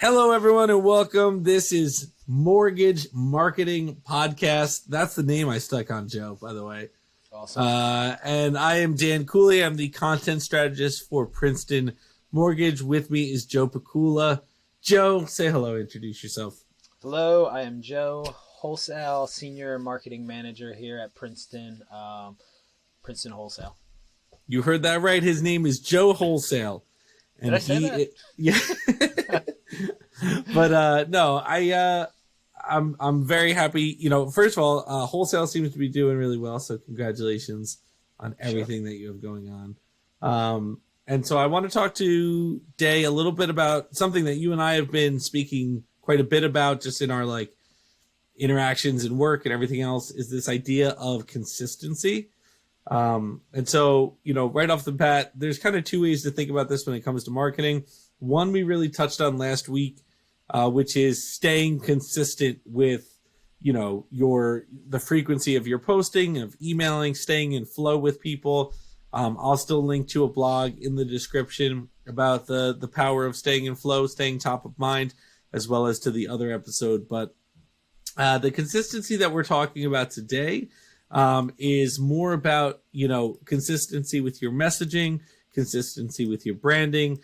Hello, everyone, and welcome. This is Mortgage Marketing Podcast. That's the name I stuck on, Joe, by the way. Awesome. And I am Dan Cooley. I'm the content strategist for Princeton Mortgage. With me is Joe Pacula. Joe, say hello. Introduce yourself. Hello, I am Joe, Wholesale Senior Marketing Manager here at Princeton Wholesale. You heard that right. His name is Joe Wholesale. And Did I say that? Yeah. But no, I'm very happy. You know, first of all, Wholesale seems to be doing really well. So congratulations on everything that you have going on. And so I want to talk to Day a little bit about something that you and I have been speaking quite a bit about just in our like interactions and work and everything else, is this idea of consistency. And so, you know, right off the bat, there's kind of two ways to think about this when it comes to marketing. One we really touched on last week, which is staying consistent with, you know, the frequency of your posting, of emailing, staying in flow with people. I'll still link to a blog in the description about the power of staying in flow, staying top of mind, as well as to the other episode. But the consistency that we're talking about today is more about, you know, consistency with your messaging, consistency with your branding,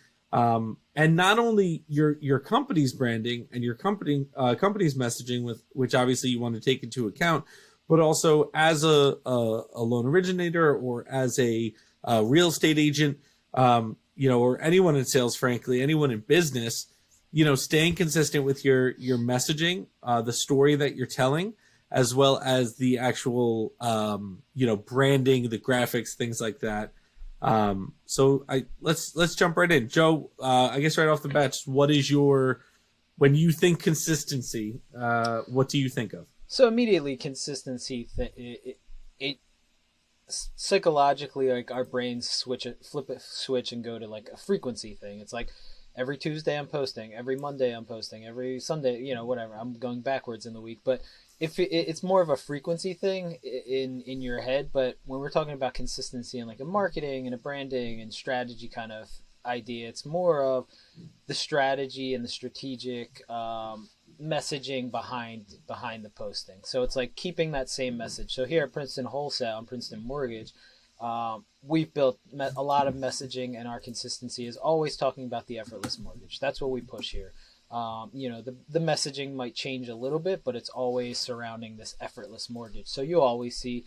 and not only your company's branding and your company's messaging, with which obviously you want to take into account, but also as a loan originator or as a real estate agent, you know, or anyone in sales, frankly, anyone in business, you know, staying consistent with your messaging, the story that you're telling, as well as the actual, you know, branding, the graphics, things like that. So let's jump right in. Joe, I guess right off the bat, just when you think consistency, what do you think of? So immediately consistency, it psychologically, like our brains flip a switch and go to like a frequency thing. It's like every Tuesday I'm posting, every Monday I'm posting, every Sunday, you know, whatever. I'm going backwards in the week, but if it's more of a frequency thing in your head. But when we're talking about consistency and like a marketing and a branding and strategy kind of idea, it's more of the strategy and the strategic messaging behind the posting. So it's like keeping that same message. So here at Princeton Wholesale and Princeton Mortgage, we've built a lot of messaging, and our consistency is always talking about the effortless mortgage. That's what we push here. You know, the messaging might change a little bit, but it's always surrounding this effortless mortgage. So you'll always see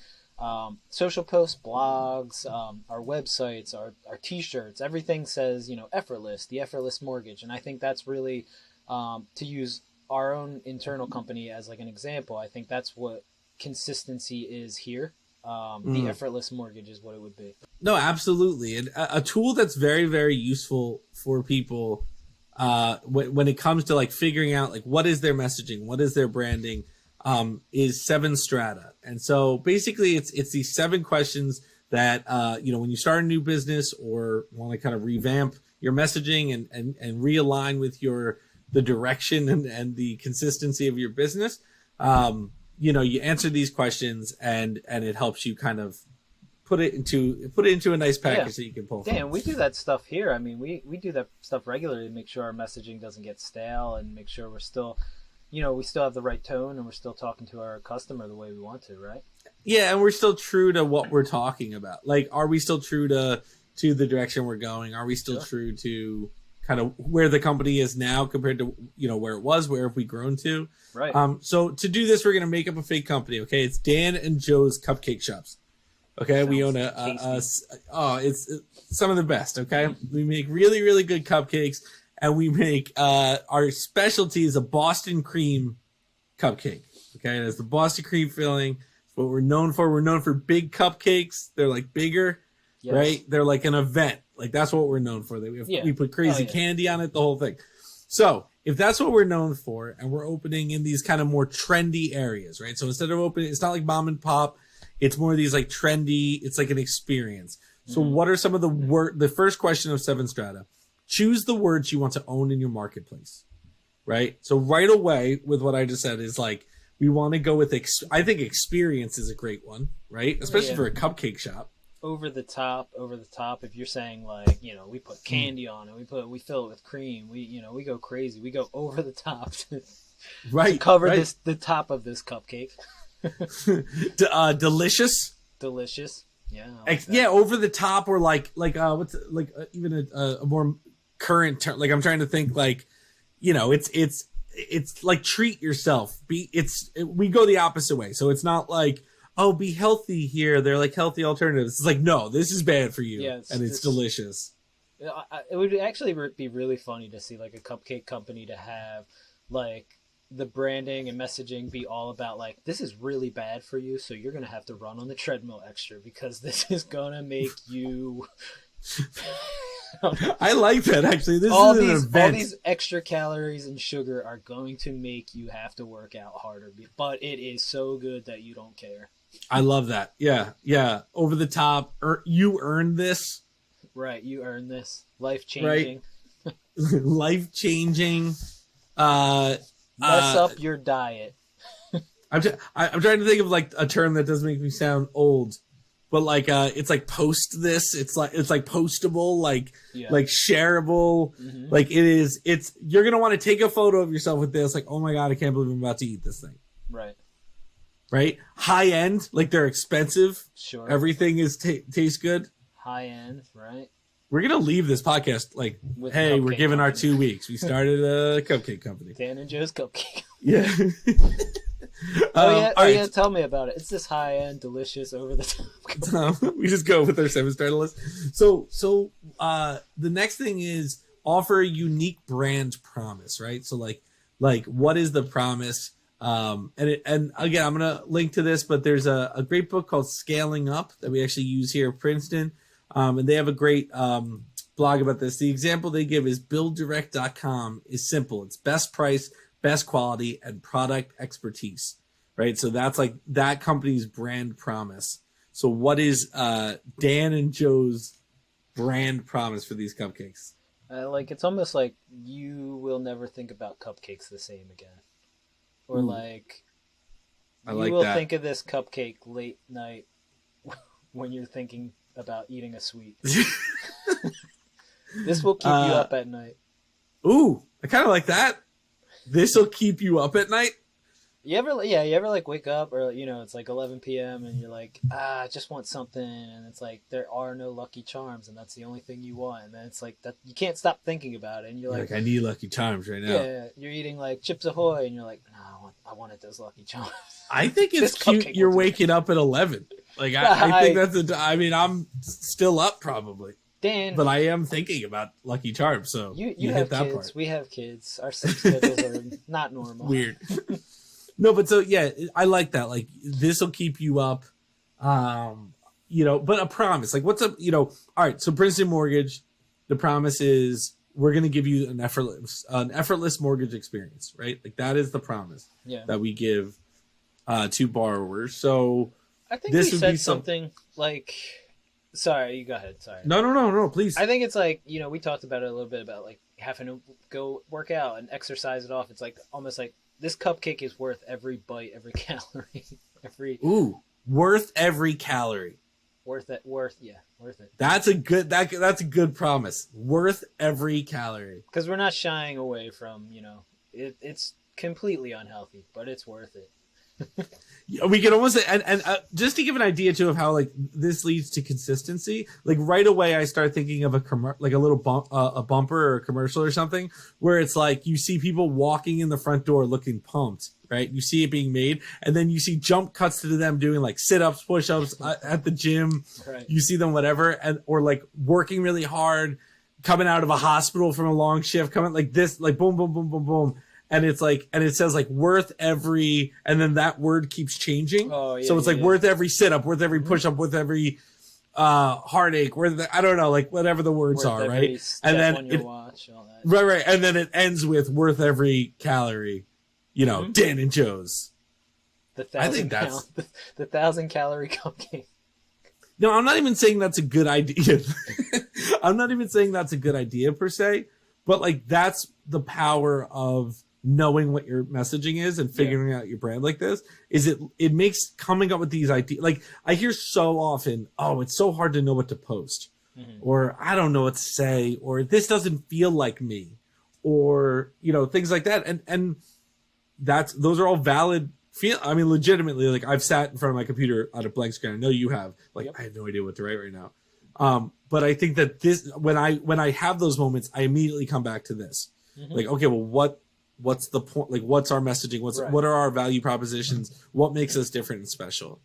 social posts, blogs, our websites, our t-shirts, everything says, you know, effortless, the effortless mortgage. And I think that's really, to use our own internal company as like an example, I think that's what consistency is here. The effortless mortgage is what it would be. No, absolutely. And a tool that's very, very useful for people when it comes to like figuring out like what is their messaging, what is their branding, is 7 strata. And so basically it's these 7 questions that, you know, when you start a new business or want to kind of revamp your messaging and realign with the direction and the consistency of your business, you know, you answer these questions and it helps you kind of put it into a nice package that you can pull from. Dan, we do that stuff here. I mean, we do that stuff regularly to make sure our messaging doesn't get stale and make sure we're still, you know, we still have the right tone and we're still talking to our customer the way we want to, right? Yeah, and we're still true to what we're talking about. Like, are we still true to the direction we're going? Are we still true to kind of where the company is now compared to, you know, where it was? Where have we grown to? Right. So to do this, we're going to make up a fake company. Okay, it's Dan and Joe's Cupcake Shops. Okay, we own it's some of the best. Okay, we make really, really good cupcakes, and we make our specialty is a Boston cream cupcake. Okay, that's the Boston cream filling. It's what we're known for. We're known for big cupcakes. They're like bigger, right? They're like an event. Like that's what we're known for. We put crazy candy on it, the whole thing. So if that's what we're known for, and we're opening in these kind of more trendy areas, right? So instead of opening, it's not like mom and pop. It's more of these like trendy, it's like an experience. So what are some of the first question of 7 strata? Choose the words you want to own in your marketplace, right? So right away with what I just said is like, we want to go with, I think experience is a great one, right? Especially for a cupcake shop. over the top. If you're saying like, you know, we put candy on it, we fill it with cream, we go crazy, we go over the top to cover the top of this cupcake. Delicious. Yeah. Yeah, over the top, or like what's even a more current term. Like I'm trying to think, like, you know, it's like treat yourself. We go the opposite way. So it's not like, oh, be healthy here. They're like healthy alternatives. It's like, no, this is bad for you, and it's delicious. It would actually be really funny to see like a cupcake company to have like the branding and messaging be all about like, this is really bad for you, so you're gonna have to run on the treadmill extra because this is gonna make you. I like that, actually. All these extra calories and sugar are going to make you have to work out harder, but it is so good that you don't care. I love that. Yeah. Over the top. You earned this. Right, you earned this. Life changing. Right. Life changing. Mess up your diet. I'm trying to think of like a term that doesn't make me sound old, but like it's like post this. It's like postable, like shareable. Mm-hmm. Like you're gonna want to take a photo of yourself with this. Like, oh my god, I can't believe I'm about to eat this thing. Right. High end, like they're expensive. Sure. Everything is tastes good. High end, right? We're gonna leave this podcast like, with hey, we're giving our 2 weeks. We started a cupcake company. Dan and Joe's Cupcake. Yeah. Yeah. Tell me about it. It's this high end, delicious, over the top. We just go with our 7-star list. So the next thing is offer a unique brand promise, right? So like what is the promise? And again, I'm gonna link to this, but there's a great book called Scaling Up that we actually use here at Princeton. And they have a great blog about this. The example they give is BuildDirect.com is simple. It's best price, best quality, and product expertise, right? So that's like that company's brand promise. So what is Dan and Joe's brand promise for these cupcakes? Like it's almost like you will never think about cupcakes the same again. Or like you will think of this cupcake late night when you're thinking about eating a sweet. This will keep you up at night. Ooh, I kind of like that. This will keep you up at night. You ever like wake up, or you know, it's like 11 p.m. and you're like, I just want something, and it's like there are no Lucky Charms, and that's the only thing you want, and then it's like that you can't stop thinking about it, and you're like, I need Lucky Charms right now. Yeah, you're eating like Chips Ahoy, and you're like, no, I wanted those Lucky Charms. I think it's cute. You're waking up at 11. Like I think that's I'm still up probably. Dan, but I am thinking about Lucky Charms. So you have that kids. Part. We have kids. Our sleep schedules are not normal. Weird. No, but so yeah, I like that. Like this will keep you up. You know, but a promise. Like what's up? You know, all right. So Princeton Mortgage, the promise is we're going to give you an effortless mortgage experience, right? Like that is the promise that we give to borrowers. So I think this we said something like. Sorry, you go ahead. Sorry. No, please. I think it's like, you know, we talked about it a little bit about like having to go work out and exercise it off. It's like almost like this cupcake is worth every bite, every calorie, worth every calorie. Worth it. That's a good promise. Worth every calorie. Because we're not shying away from, you know, it's completely unhealthy, but it's worth it. We can almost say, and just to give an idea too of how like this leads to consistency. Like right away, I start thinking of like a little a bumper or a commercial or something where it's like you see people walking in the front door looking pumped, right? You see it being made, and then you see jump cuts to them doing like sit-ups, push-ups at the gym. Right. You see them whatever, or like working really hard, coming out of a hospital from a long shift, coming like this, like boom, boom, boom, boom, boom. And it's like, and it says like worth every, and then that word keeps changing. Oh, yeah, so it's like worth every sit up, worth every push up, worth every heartache, I don't know, like whatever the words are, right? And then on your watch, all that. Right. And then it ends with worth every calorie, you know, Dan and Joe's. I think that's the 1,000 calorie cupcake. No, I'm not even saying that's a good idea. I'm not even saying that's a good idea per se, but like that's the power of knowing what your messaging is and figuring out your brand like this is it makes coming up with these ideas. Like I hear so often, oh, it's so hard to know what to post, or I don't know what to say, or this doesn't feel like me, or, you know, things like that. And those are all valid I mean, legitimately, like I've sat in front of my computer on a blank screen. I know you have. Like, I have no idea what to write right now. But I think that when I have those moments, I immediately come back to this. Like, okay, well, what's the point? Like, what's our messaging? What are our value propositions? What makes us different and special?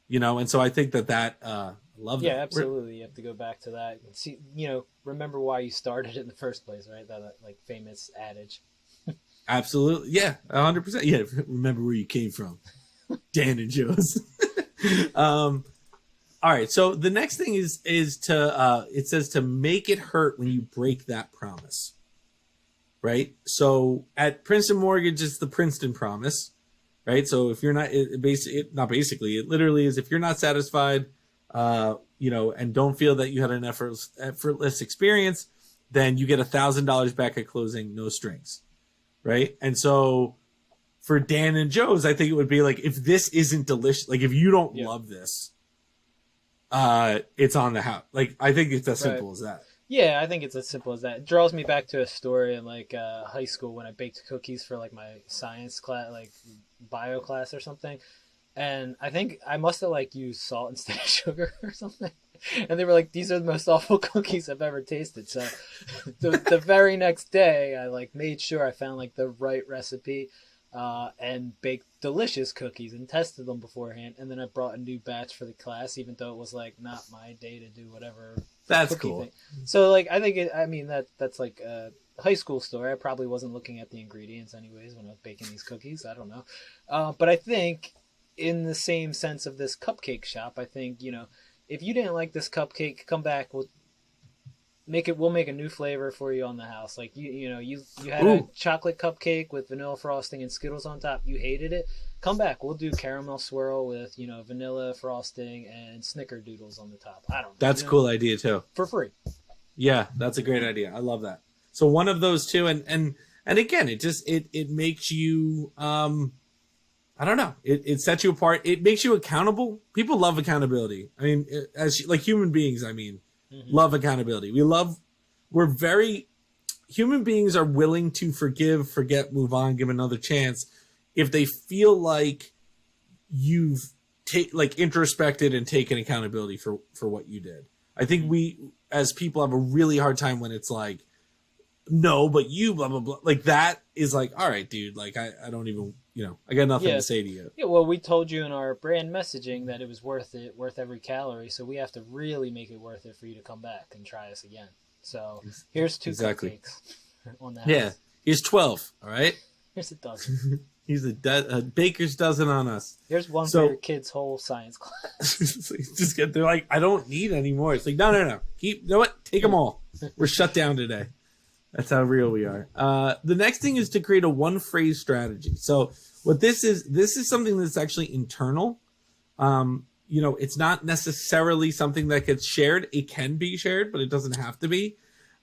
You know, and so I think that I love that. Yeah, absolutely. You have to go back to that and see, you know, remember why you started in the first place, right? That like famous adage. Absolutely. Yeah, 100%. Yeah, remember where you came from. Dan and Joe's. All right, so the next thing is to it says to make it hurt when you break that promise. Right? So at Princeton Mortgage, it's the Princeton promise, right? So if you're not, it literally is if you're not satisfied, you know, and don't feel that you had an effortless experience, then you get $1,000 back at closing, no strings. Right. And so for Dan and Joe's, I think it would be like, if this isn't delicious, like if you don't love this, it's on the house. Like, I think it's as simple as that. Yeah, I think it's as simple as that. It draws me back to a story in like high school when I baked cookies for like my science class, like bio class or something. And I think I must have like used salt instead of sugar or something. And they were like, these are the most awful cookies I've ever tasted. So the very next day, I like made sure I found like the right recipe and baked delicious cookies and tested them beforehand. And then I brought a new batch for the class, even though it was like not my day to do whatever. That's cool. Thing. So like, I think that's like a high school story. I probably wasn't looking at the ingredients anyways when I was baking these cookies. I don't know. But I think in the same sense of this cupcake shop, I think, you know, if you didn't like this cupcake, come back. We'll make a new flavor for you on the house. Like you had a chocolate cupcake with vanilla frosting and Skittles on top. You hated it. Come back. We'll do caramel swirl with, you know, vanilla frosting and snickerdoodles on the top. I don't know. That's a cool idea too. For free. Yeah, that's a great idea. I love that. So one of those two, and again, it makes you I don't know. It sets you apart. It makes you accountable. People love accountability. I mean, like human beings, I mean, love accountability. Human beings are willing to forgive, forget, move on, give another chance if they feel like you've introspected and taken accountability for what you did. I think we as people have a really hard time when it's like, no, but you blah blah blah. Like that is like, all right, dude, like I don't even, you know, I got nothing to say to you. Yeah, well, we told you in our brand messaging that it was worth every calorie, so we have to really make it worth it for you to come back and try us again. So here's 2 cupcakes on that. Yeah, here's 12. All right. Here's a dozen. He's a baker's dozen on us. Here's one for your kid's whole science class. They're like, I don't need any more. It's like, no. You know what? Take them all. We're shut down today. That's how real we are. The next thing is to create a one-phrase strategy. So what this is something that's actually internal. You know, it's not necessarily something that gets shared. It can be shared, but it doesn't have to be.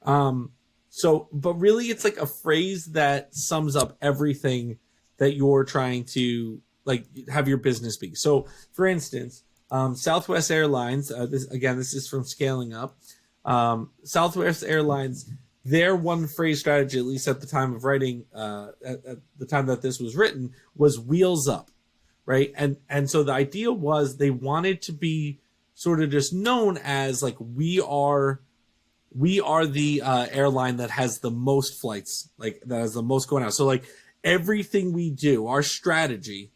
But really it's like a phrase that sums up everything that you're trying to like have your business be. So for instance, Southwest Airlines, this is from Scaling Up. Southwest Airlines, their one phrase strategy, at least at the time of writing, at the time that this was written, was wheels up, right? And so the idea was they wanted to be sort of just known as like, we are the airline that has the most flights, like that has the most going out. So like everything we do, our strategy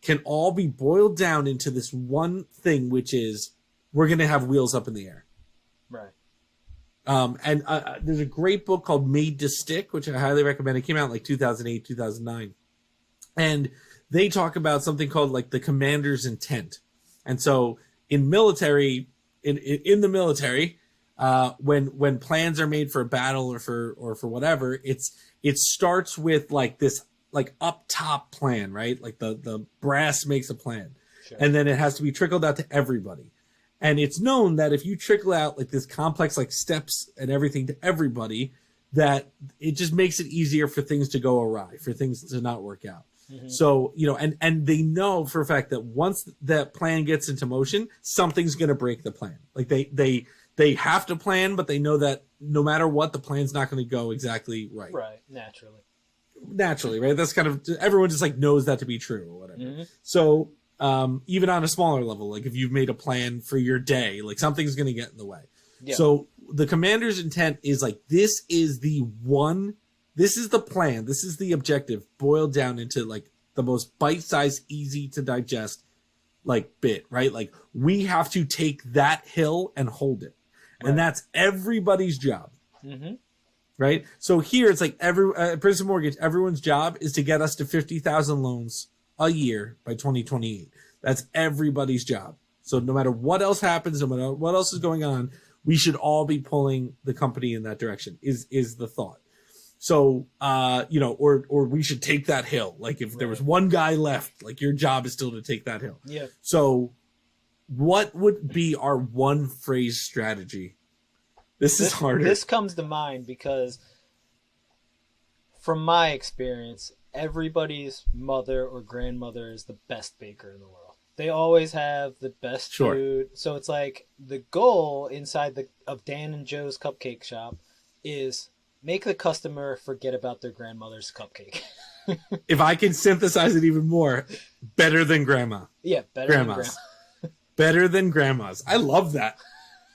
can all be boiled down into this one thing, which is we're going to have wheels up in the air. Right. And there's a great book called Made to Stick, which I highly recommend. It came out in like 2008, 2009. And they talk about something called like the commander's intent. And so in military, in the military, when plans are made for a battle or for whatever, it starts with like this like up top plan, right? Like the brass makes a plan. Sure. And then it has to be trickled out to everybody. And it's known that if you trickle out like this complex like steps and everything to everybody, that it just makes it easier for things to go awry, for things to not work out. Mm-hmm. So, and they know for a fact that once that plan gets into motion, something's going to break the plan. Like they have to plan, but they know that no matter what, the plan's not going to go exactly right. Right. Naturally, right? That's kind of, everyone just like knows that to be true or whatever. Mm-hmm. So, even on a smaller level, like if you've made a plan for your day, like something's going to get in the way. Yeah. So the commander's intent is like, this is the plan, this is the objective boiled down into like the most bite-sized, easy to digest like bit, right? Like we have to take that hill and hold it. Right. And that's everybody's job. Mm-hmm. Right? So here it's like Princeton Mortgage, everyone's job is to get us to 50,000 loans a year by 2028. That's everybody's job. So no matter what else happens, no matter what else is going on, we should all be pulling the company in that direction is the thought. So, or we should take that hill. Like if there was one guy left, like your job is still to take that hill. Yeah. So what would be our one phrase strategy? This is harder. This comes to mind because from my experience, everybody's mother or grandmother is the best baker in the world. They always have the best food. So it's like the goal inside of Dan and Joe's Cupcake Shop is make the customer forget about their grandmother's cupcake. If I can synthesize it even more, better than grandma. Yeah, better than grandma. Better than grandmas. I love that.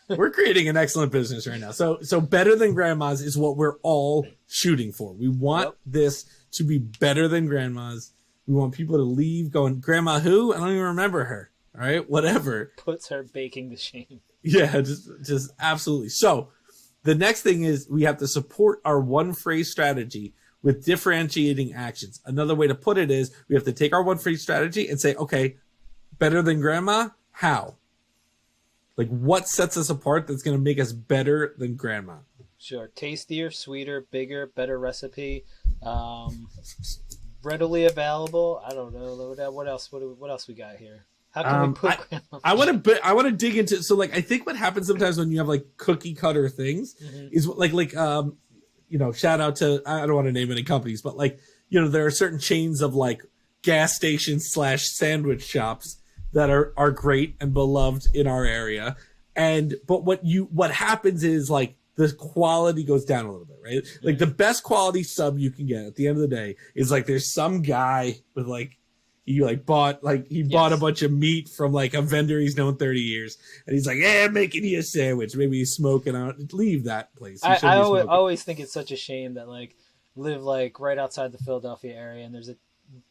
We're creating an excellent business right now. So better than grandmas is what we're all shooting for. We want this to be better than grandmas. We want people to leave going, Grandma who? I don't even remember her. All right, whatever. Puts her baking to shame. Yeah, just absolutely. So the next thing is we have to support our one phrase strategy with differentiating actions. Another way to put it is we have to take our one phrase strategy and say, okay, better than grandma, how? Like what sets us apart that's going to make us better than grandma? Sure. Tastier, sweeter, bigger, better recipe. Readily available. I don't know. What else? What else we got here? How can we put grandma? I want to dig into. So like I think what happens sometimes when you have like cookie cutter things is like shout out to, I don't want to name any companies, but like there are certain chains of like gas stations / sandwich shops that are great and beloved in our area, but what happens is like the quality goes down a little bit, right? Like the best quality sub you can get at the end of the day is like there's some guy with like he bought a bunch of meat from like a vendor he's known 30 years, and he's like, "Hey, I'm making you a sandwich." Maybe he's smoking out. Leave that place. I always think it's such a shame that like live like right outside the Philadelphia area, and there's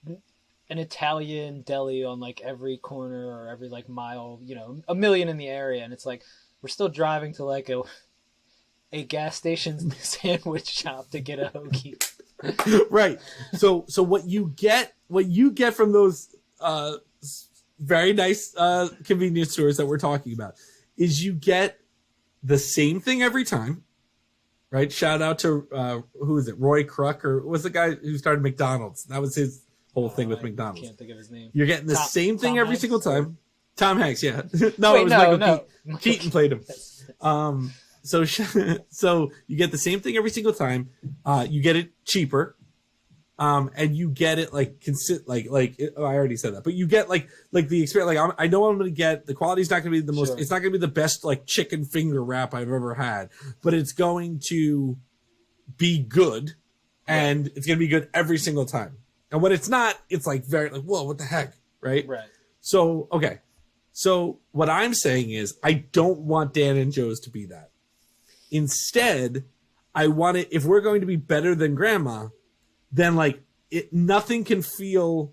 an Italian deli on like every corner or every like mile, a million in the area, and it's like we're still driving to like a gas station sandwich shop to get a hoagie. Right. So what you get from those very nice convenience stores that we're talking about is you get the same thing every time. Right? Shout out to who is it? Roy Kruk, or was the guy who started McDonald's? That was his whole thing with McDonald's. I can't think of his name. You're getting the same thing every single time. Tom Hanks, yeah. It was Michael Keaton played him. So you get the same thing every single time. You get it cheaper, and you get it I already said that, but you get like the experience. Like I know I'm going to get the quality's not going to be the most. Sure. It's not going to be the best like chicken finger wrap I've ever had, but it's going to be good, and it's going to be good every single time. And when it's not, it's like very like, whoa, what the heck, right? Right. So okay, so what I'm saying is I don't want Dan and Joe's to be that. Instead, I want it, if we're going to be better than grandma, then like nothing can feel,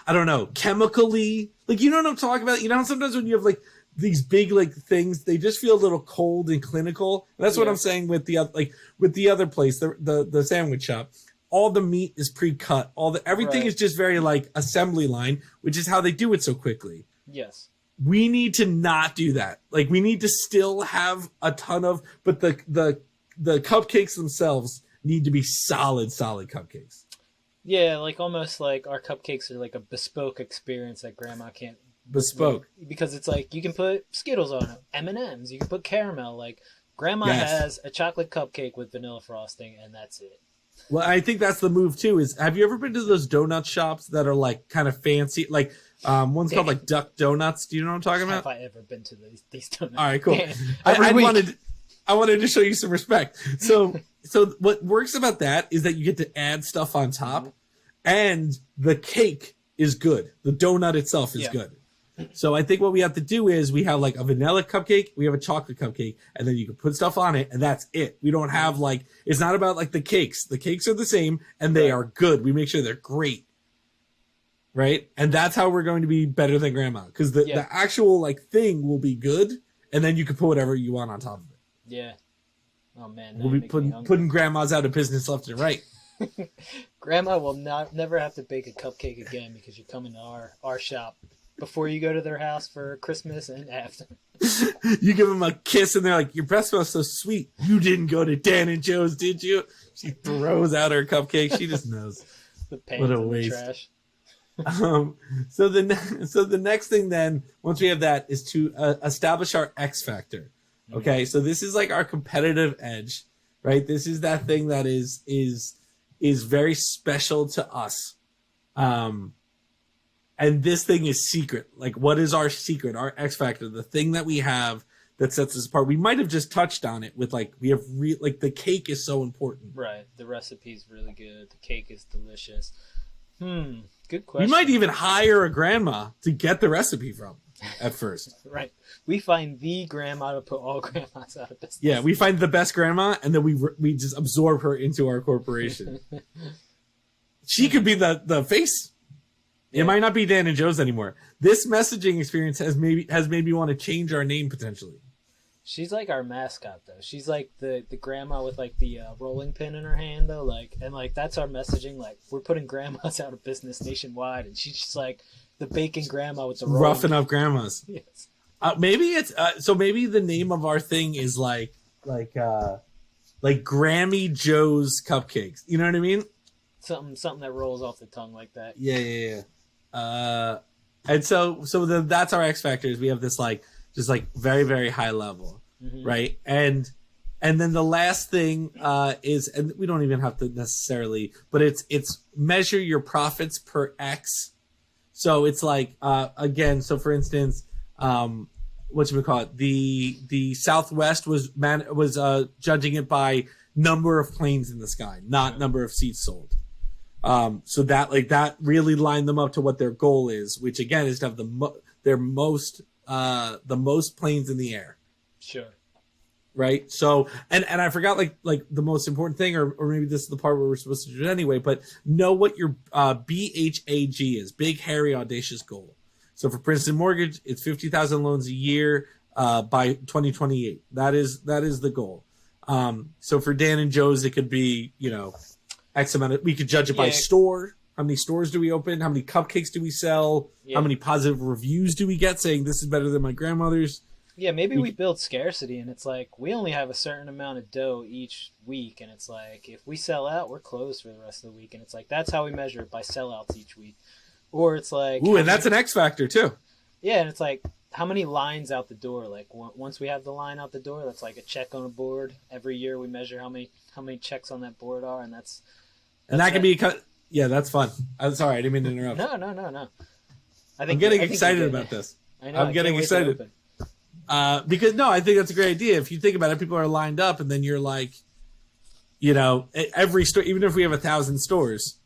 I don't know, chemically, like, you know what I'm talking about? You know, sometimes when you have like these big like things, they just feel a little cold and clinical. And that's what I'm saying with the other place, the sandwich shop. All the meat is pre-cut. Everything is just very like assembly line, which is how they do it so quickly. Yes. We need to not do that. Like we need to still have a ton of, but the cupcakes themselves need to be solid cupcakes. Yeah, like almost like our cupcakes are like a bespoke experience that grandma can't. Bespoke. Because it's like you can put Skittles on it, M&Ms, you can put caramel, like Grandma Yes. has a chocolate cupcake with vanilla frosting, and that's it. Well, I think that's the move too. Is have you ever been to those donut shops that are like kind of fancy? Like one's called like Duck Donuts. Do you know what I'm talking about? Have I ever been to these donuts? All right, cool. Damn, I every week. wanted to show you some respect. So what works about that is that you get to add stuff on top, and the cake is good. The donut itself is good. So I think what we have to do is we have like a vanilla cupcake, we have a chocolate cupcake, and then you can put stuff on it, and that's it. We don't have like, it's not about like the cakes. The cakes are the same, and they are good. We make sure they're great. Right? And that's how we're going to be better than grandma. Because the actual like thing will be good, and then you can put whatever you want on top of it. Yeah. Oh man. We'll be putting grandmas out of business left and right. Grandma will never have to bake a cupcake again because you're coming to our shop before you go to their house for Christmas and after. You give them a kiss and they're like, your breath smells so sweet. You didn't go to Dan and Joe's, did you? She throws out her cupcake. She just knows. The pans What a in waste. the trash. So the next thing then, once we have that, is to establish our X factor. Okay, so this is like our competitive edge, right? This is that thing that is very special to us. And this thing is secret. Like, what is our secret, our X factor, the thing that we have that sets us apart? We might have just touched on it with like, we have like the cake is so important. Right. The recipe's really good. The cake is delicious. Good question. We might even hire a grandma to get the recipe from at first. Right. We find the grandma to put all grandmas out of business. Yeah, we find the best grandma and then we just absorb her into our corporation. She could be the face. It might not be Dan and Joe's anymore. This messaging experience has made me want to change our name potentially. She's like our mascot though. She's like the grandma with like the rolling pin in her hand though. Like that's our messaging. Like we're putting grandmas out of business nationwide, and she's just like the bacon grandma with the rolling roughing up grandmas. Yes. Maybe it's so maybe the name of our thing is like Grammy Joe's Cupcakes. You know what I mean? Something that rolls off the tongue like that. Yeah. And so that's our X factors. We have this like just like very, very high level, right? And then the last thing is, and we don't even have to necessarily, but it's measure your profits per X. So it's like again, so for instance, what you would call it, the Southwest was judging it by number of planes in the sky, not number of seats sold. So that really lined them up to what their goal is, which again is to have the most planes in the air. Sure. Right. So, and I forgot like the most important thing, or maybe this is the part where we're supposed to do it anyway, but know what your BHAG is, big, hairy, audacious goal. So for Princeton Mortgage, it's 50,000 loans a year, by 2028. That is the goal. So for Dan and Joe's, it could be, X amount of, we could judge it by store. How many stores do we open? How many cupcakes do we sell? Yeah. How many positive reviews do we get saying this is better than my grandmother's? Yeah, maybe we build scarcity, and it's like we only have a certain amount of dough each week, and it's like if we sell out, we're closed for the rest of the week, and it's like that's how we measure it, by sellouts each week. Or it's like, ooh, and that's an X factor too. Yeah, and it's like how many lines out the door. Like once we have the line out the door, that's like a check on a board. Every year we measure how many checks on that board are, and that's that can be. Yeah, that's fun. I'm sorry, I didn't mean to interrupt. No. I'm getting excited about this. I know. I'm getting excited. Because I think that's a great idea. If you think about it, people are lined up, and then you're like, every store, even if we have 1,000 stores,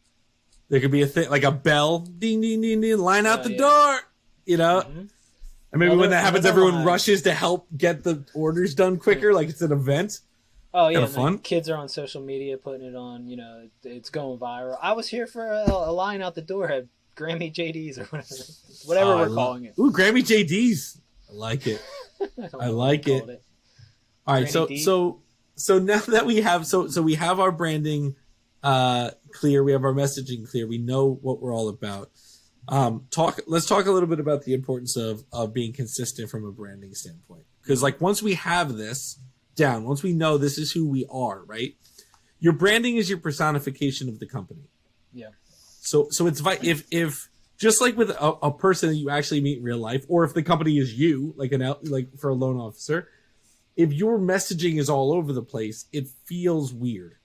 there could be a thing like a bell, ding, ding, ding, ding, line out the door, and maybe when that happens, everyone rushes to help get the orders done quicker, like it's an event. Oh yeah, fun. Kids are on social media putting it on. It's going viral. I was here for a line out the door at Grammy JD's or whatever we're calling it. Ooh, Grammy JD's. I like it. I like it. All right, so now that we have we have our branding clear, we have our messaging clear, we know what we're all about. Let's talk a little bit about the importance of being consistent from a branding standpoint. Because once we have this down, once we know this is who we are, right? Your branding is your personification of the company. Yeah. So it's if just like with a person that you actually meet in real life, or if the company is you, like for a loan officer, if your messaging is all over the place, it feels weird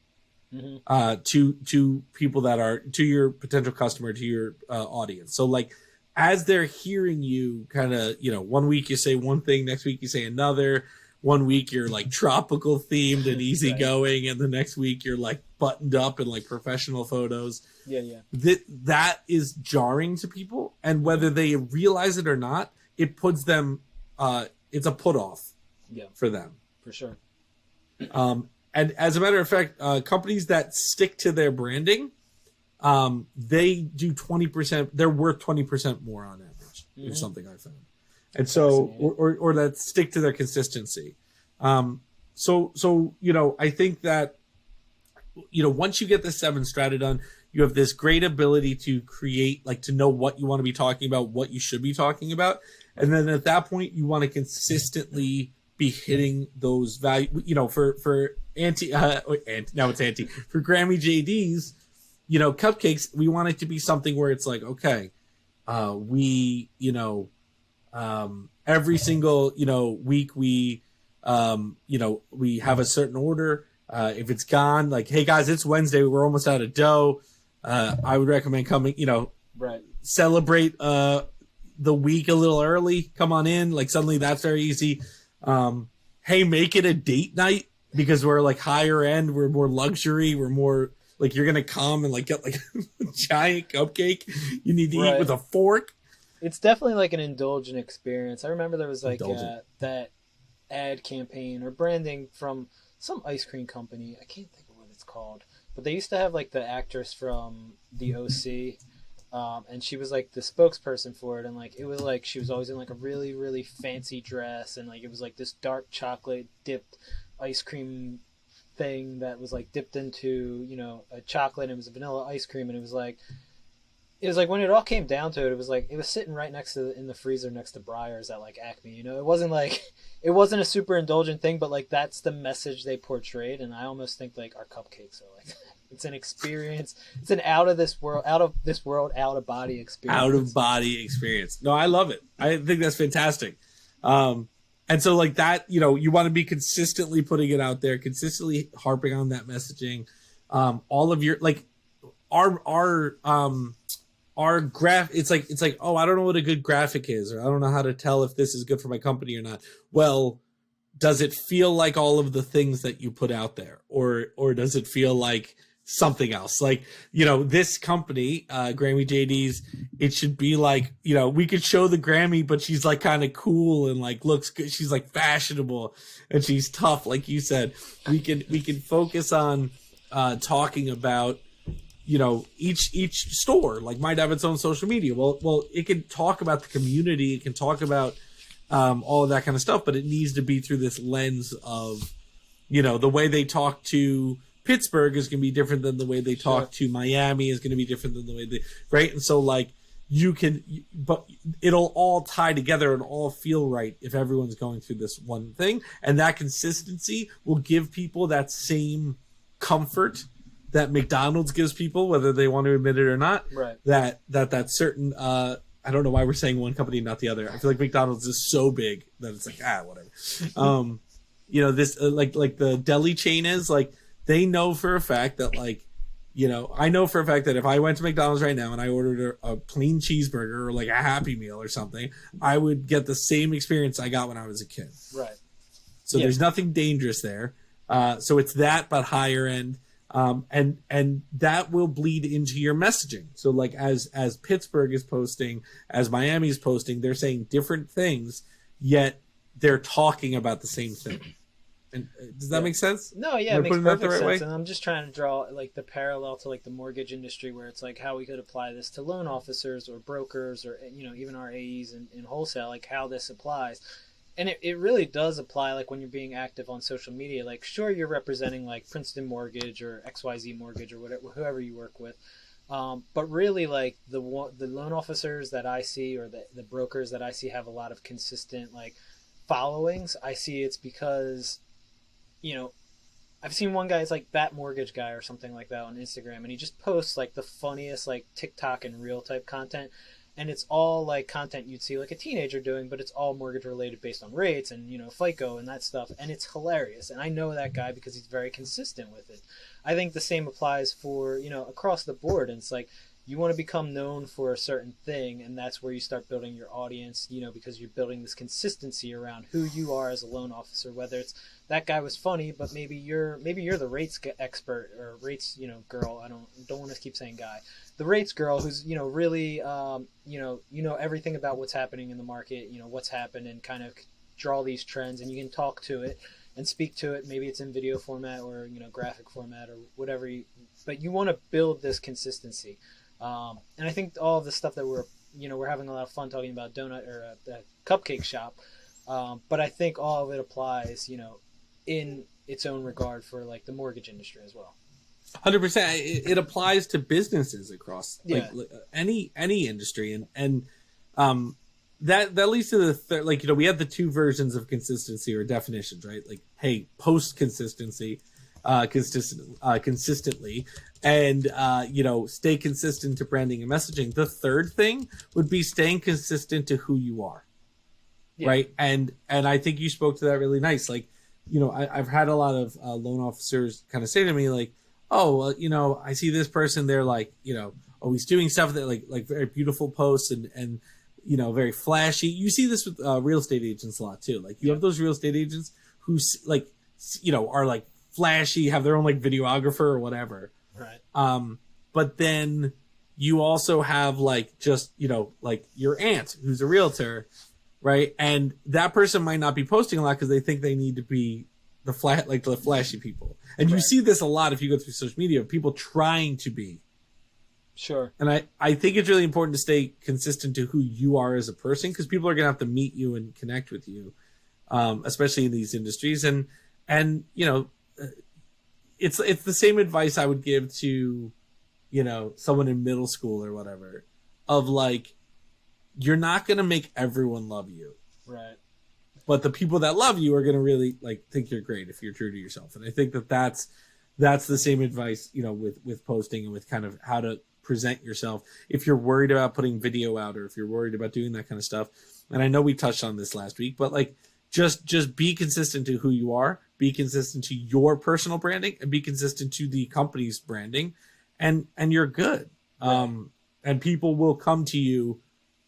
to people that are, to your potential customer, to your audience. So like, as they're hearing you kind of, you know, one week you say one thing, next week you say another. One week you're like tropical themed and easygoing, right. And the next week you're like buttoned up in like professional photos. Yeah. That is jarring to people, and whether they realize it or not, it puts them. It's a put off. Yeah. For them. For sure. And as a matter of fact, companies that stick to their branding, they do 20%. They're worth 20% more on average. Is something I found. And so, or that stick to their consistency. So, you know, I think that, you know, once you get the 7 strata done, you have this great ability to create, like, to know what you want to be talking about, what you should be talking about. And then at that point, you want to consistently be hitting those value, you know, for now it's anti, for Grammy JDs, you know, Cupcakes, we want it to be something where it's like, okay, we, you know, every single, you know, week we, you know, we have a certain order. If it's gone, like, hey guys, it's Wednesday, we're almost out of dough. I would recommend coming, you know, right. Celebrate the week a little early. Come on in. Like, suddenly that's very easy. Hey, make it a date night, because we're like higher end, we're more luxury, we're more like, you're gonna come and like get like a giant cupcake you need to eat with a fork. It's definitely like an indulgent experience. I remember there was like that ad campaign or branding from some ice cream company. I can't think of what it's called, but they used to have like the actress from the OC, and she was like the spokesperson for it. And like, it was like, she was always in like a really, really fancy dress. And like, it was like this dark chocolate dipped ice cream thing that was like dipped into, you know, a chocolate, and it was a vanilla ice cream. And it was like when it all came down to it, it was like, it was sitting right next to, in the freezer next to Breyers at like Acme, you know. It wasn't like, it wasn't a super indulgent thing, but like, that's the message they portrayed. And I almost think like our cupcakes are like, it's an experience. It's an out of out of body experience. Out of body experience. No, I love it. I think that's fantastic. And so like that, you know, you want to be consistently putting it out there, consistently harping on that messaging. All of your, like, our graph, it's like, oh, I don't know what a good graphic is, or I don't know how to tell if this is good for my company or not. Well, does it feel like all of the things that you put out there, or does it feel like something else? Like, you know, this company, Grammy JD's, it should be like, you know, we could show the Grammy, but she's like kind of cool and like looks good. She's like fashionable and she's tough, like you said. We can focus on talking about, you know, each store like might have its own social media. Well, it can talk about the community, it can talk about all of that kind of stuff, but it needs to be through this lens of, you know, the way they talk to Pittsburgh is going to be different than the way they talk to Miami, is going to be different than the way they, right? And so like but it'll all tie together and all feel right if everyone's going through this one thing, and that consistency will give people that same comfort that McDonald's gives people, whether they want to admit it or not. Right. That certain, I don't know why we're saying one company, not the other. I feel like McDonald's is so big that it's like, whatever. You know, this, like the deli chain is like, they know for a fact that, like, you know, I know for a fact that if I went to McDonald's right now and I ordered a plain cheeseburger or like a Happy Meal or something, I would get the same experience I got when I was a kid. Right. So there's nothing dangerous there. So it's that, but higher end. And that will bleed into your messaging. So like as Pittsburgh is posting, as Miami is posting, they're saying different things, yet they're talking about the same thing. And does that make sense? No, yeah, it makes perfect sense. And I'm just trying to draw like the parallel to like the mortgage industry, where it's like how we could apply this to loan officers or brokers, or, you know, even our AEs in wholesale, like how this applies. And it really does apply, like when you're being active on social media. Like, sure, you're representing like Princeton Mortgage or XYZ Mortgage or whatever, whoever you work with. But really, like the loan officers that I see, or the brokers that I see, have a lot of consistent like followings. I see it's because, you know, I've seen one guy, it's like Bat Mortgage Guy or something like that on Instagram, and he just posts like the funniest like TikTok and reel type content. and it's all like content you'd see like a teenager doing, but it's all mortgage related based on rates and, you know, FICO and that stuff, and it's hilarious. And I know that guy because he's very consistent with it. I think the same applies for, you know, across the board. And it's like, you want to become known for a certain thing, and that's where you start building your audience, you know, because you're building this consistency around who you are as a loan officer, whether it's that guy was funny, but maybe you're the rates expert or rates, you know, girl. I don't want to keep saying guy. The rates girl who's, you know, really, you know everything about what's happening in the market, you know, what's happened, and kind of draw these trends, and you can talk to it and speak to it. Maybe it's in video format or, you know, graphic format or whatever, but you want to build this consistency. And I think all of the stuff that we're having a lot of fun talking about donut or the cupcake shop. But I think all of it applies, you know, in its own regard for like the mortgage industry as well. 100%. It applies to businesses across like any industry, and that leads to the third. Like, you know, we have the two versions of consistency or definitions, right? Like, hey, post consistency. Consistently, and you know, stay consistent to branding and messaging. The third thing would be staying consistent to who you are, right? And I think you spoke to that really nice. Like, you know, I've had a lot of loan officers kind of say to me like, oh, well, you know, I see this person, they're like, you know, always doing stuff that like very beautiful posts and you know, very flashy. You see this with real estate agents a lot too. Like, you have those real estate agents who like, you know, are like flashy, have their own like videographer or whatever, right? But then you also have like, just, you know, like your aunt who's a realtor, right? And that person might not be posting a lot because they think they need to be the flashy people. And you see this a lot if you go through social media, people trying to be. Sure. And I think it's really important to stay consistent to who you are as a person, because people are going to have to meet you and connect with you, especially in these industries. And you know, it's the same advice I would give to, you know, someone in middle school or whatever, of like, you're not going to make everyone love you. Right. But the people that love you are going to really like think you're great if you're true to yourself. And I think that's the same advice, you know, with posting and with kind of how to present yourself. If you're worried about putting video out, or if you're worried about doing that kind of stuff. And I know we touched on this last week, but like, just be consistent to who you are, be consistent to your personal branding, and be consistent to the company's branding, and you're good. Right. And people will come to you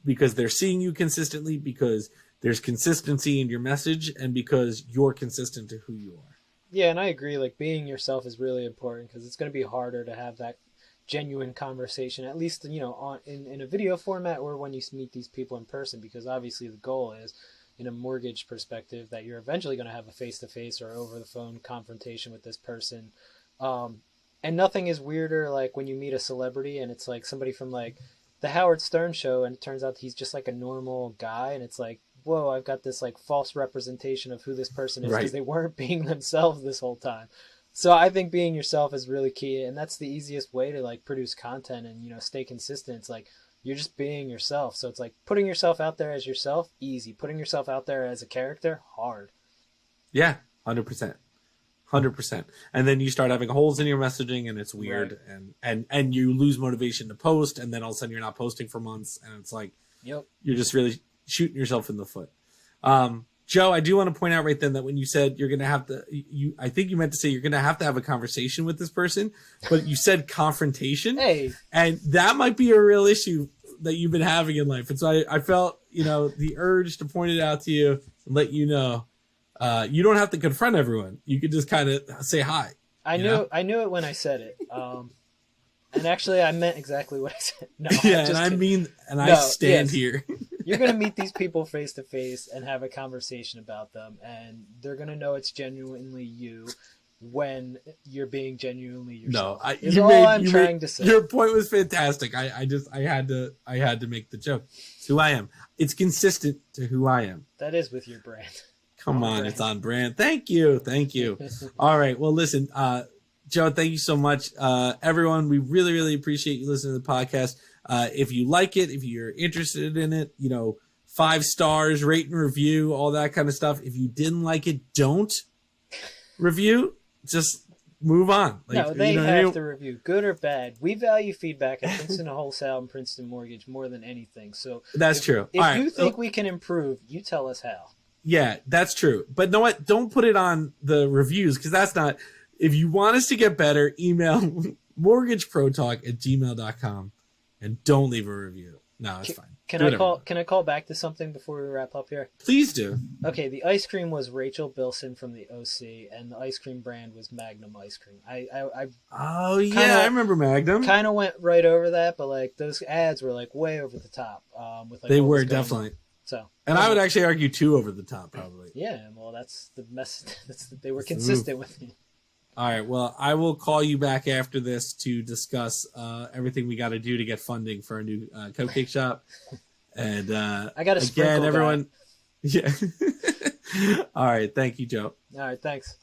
because they're seeing you consistently, because there's consistency in your message, and because you're consistent to who you are. Yeah, and I agree. Like, being yourself is really important, because it's going to be harder to have that genuine conversation, at least, you know, in a video format, or when you meet these people in person, because obviously the goal is, in a mortgage perspective, that you're eventually going to have a face-to-face or over-the-phone confrontation with this person. And nothing is weirder, like, when you meet a celebrity and it's like somebody from like the Howard Stern show, and it turns out he's just like a normal guy, and it's like, whoa, I've got this like false representation of who this person is, because they weren't being themselves this whole time. So I think being yourself is really key, and that's the easiest way to like produce content and, you know, stay consistent. It's like, you're just being yourself. So it's like putting yourself out there as yourself, easy. Putting yourself out there as a character, hard. Yeah, 100%. 100%. And then you start having holes in your messaging, and it's weird, right. and you lose motivation to post, and then all of a sudden you're not posting for months, and it's like, you're just really shooting yourself in the foot. Joe, I do want to point out right then that when you said you're going to have to, I think you meant to say you're going to have a conversation with this person, but you said confrontation. Hey. And that might be a real issue that you've been having in life. And so I felt, you know, the urge to point it out to you and let you know, you don't have to confront everyone. You could just kind of say hi. I knew it when I said it. And actually I meant exactly what I said. No, yeah, and I mean, and I stand here. You're going to meet these people face to face and have a conversation about them, and they're going to know it's genuinely you when you're being genuinely yourself. No, I'm trying to say. Your point was fantastic. I had to make the joke. It's who I am. It's consistent to who I am. That is with your brand. Come on, it's on brand. Thank you. All right. Well, listen, Joe, thank you so much. Everyone, we really, really appreciate you listening to the podcast. If you like it, if you're interested in it, you know, 5 stars, rate and review, all that kind of stuff. If you didn't like it, don't review. Just move on. Like, No, they you know what I have mean? to review, good or bad. We value feedback at Princeton Wholesale and Princeton Mortgage more than anything. So That's true. If All right. you think we can improve, you tell us how. Yeah, that's true. But know what? Don't put it on the reviews because that's not. If you want us to get better, email mortgageprotalk@gmail.com and don't leave a review. No, it's fine. Can I call back to something before we wrap up here? Please do. Okay, the ice cream was Rachel Bilson from the OC, and the ice cream brand was Magnum Ice Cream. Oh yeah, I remember Magnum. Kind of went right over that, but like those ads were like way over the top. With like they what were was going definitely. on. So, and I would actually argue too over the top, probably. Yeah, well, that's the mess. They were consistent with me. All right. Well, I will call you back after this to discuss everything we got to do to get funding for our new cupcake shop. And I got to again, everyone. Yeah. All right. Thank you, Joe. All right. Thanks.